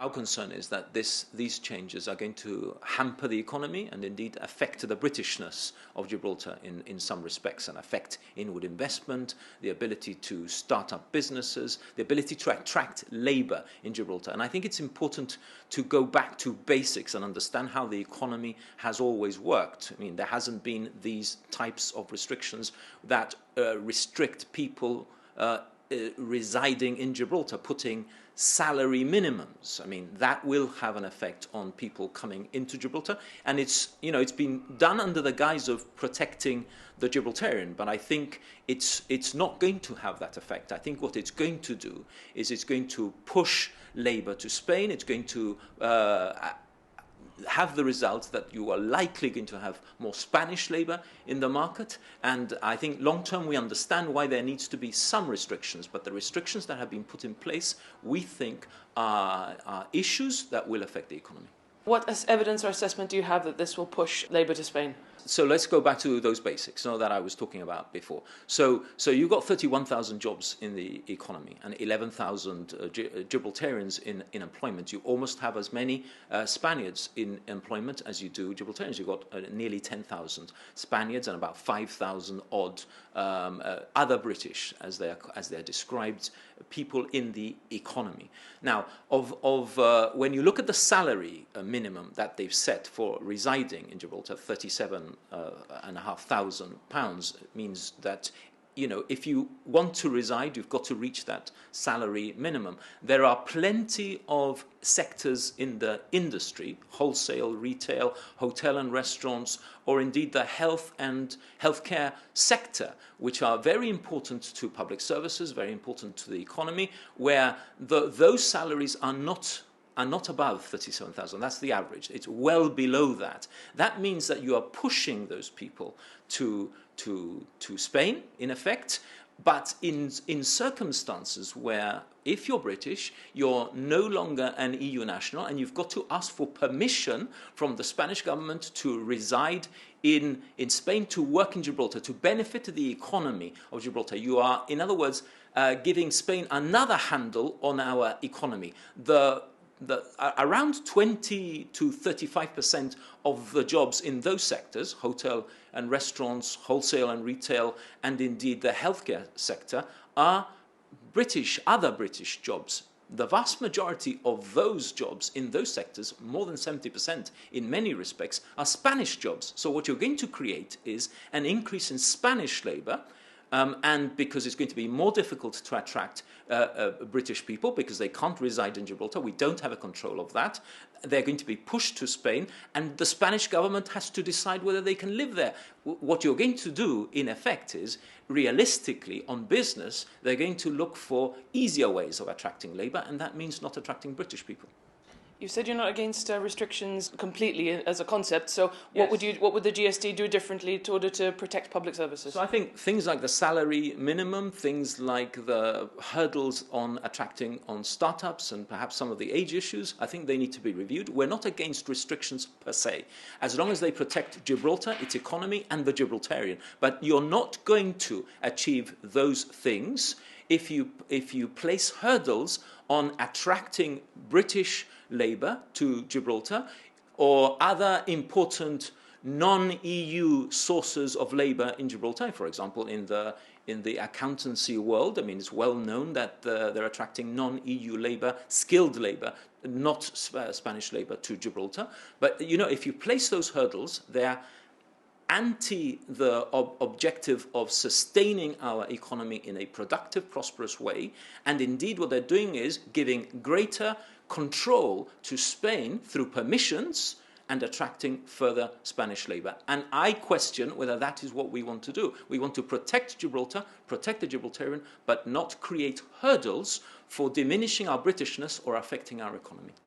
Our concern is that these changes are going to hamper the economy and indeed affect the Britishness of Gibraltar in some respects, and affect inward investment, the ability to start up businesses, the ability to attract labour in Gibraltar. And I think it's important to go back to basics and understand how the economy has always worked. I mean, there hasn't been these types of restrictions that restrict people residing in Gibraltar, putting salary minimums. I mean, that will have an effect on people coming into Gibraltar, and it's been done under the guise of protecting the Gibraltarian, but I think it's not going to have that effect. I think what it's going to do is it's going to push labour to Spain. It's going to have the result that you are likely going to have more Spanish labour in the market. And I think long term we understand why there needs to be some restrictions, but the restrictions that have been put in place we think are issues that will affect the economy. What evidence or assessment do you have that this will push labour to Spain? So let's go back to those basics that I was talking about before. So you've got 31,000 jobs in the economy and 11,000 Gibraltarians in employment. You almost have as many Spaniards in employment as you do Gibraltarians. You've got nearly 10,000 Spaniards and about 5,000 odd other British, as they're described, people in the economy. Now, when you look at the salary minimum that they've set for residing in Gibraltar, £37,500 means that if you want to reside, you've got to reach that salary minimum. There are plenty of sectors in the industry, wholesale, retail, hotel and restaurants, or indeed the health and healthcare sector, which are very important to public services, very important to the economy, where those salaries are not above 37,000. That's the average. It's well below that. That means that you are pushing those people to Spain, in effect, but in circumstances where, if you're British, you're no longer an EU national, and you've got to ask for permission from the Spanish government to reside in Spain, to work in Gibraltar, to benefit the economy of Gibraltar. You are, in other words, giving Spain another handle on our economy. Around 20 to 35% of the jobs in those sectors, hotel and restaurants, wholesale and retail, and indeed the healthcare sector, are other British jobs. The vast majority of those jobs in those sectors, more than 70% in many respects, are Spanish jobs. So what you're going to create is an increase in Spanish labour, and because it's going to be more difficult to attract British people because they can't reside in Gibraltar. We don't have a control of that. They're going to be pushed to Spain, and the Spanish government has to decide whether they can live there. What you're going to do, in effect, is realistically, on business, they're going to look for easier ways of attracting labour, and that means not attracting British people. You said you're not against restrictions completely as a concept, so Yes. what would the GSD do differently in order to protect public services? So I think things like the salary minimum, things like the hurdles on attracting on startups, and perhaps some of the age issues, I think they need to be reviewed. We're not against restrictions per se, as long as they protect Gibraltar, its economy, and the Gibraltarian. But you're not going to achieve those things if you place hurdles on attracting British labour to Gibraltar, or other important non-EU sources of labour in Gibraltar. For example, in the accountancy world, I mean, it's well known that they're attracting non-EU labour, skilled labour, not Spanish labour, to Gibraltar. But if you place those hurdles, they're anti the objective of sustaining our economy in a productive, prosperous way. And indeed what they're doing is giving greater control to Spain through permissions and attracting further Spanish labour. And I question whether that is what we want to do. We want to protect Gibraltar, protect the Gibraltarian, but not create hurdles for diminishing our Britishness or affecting our economy.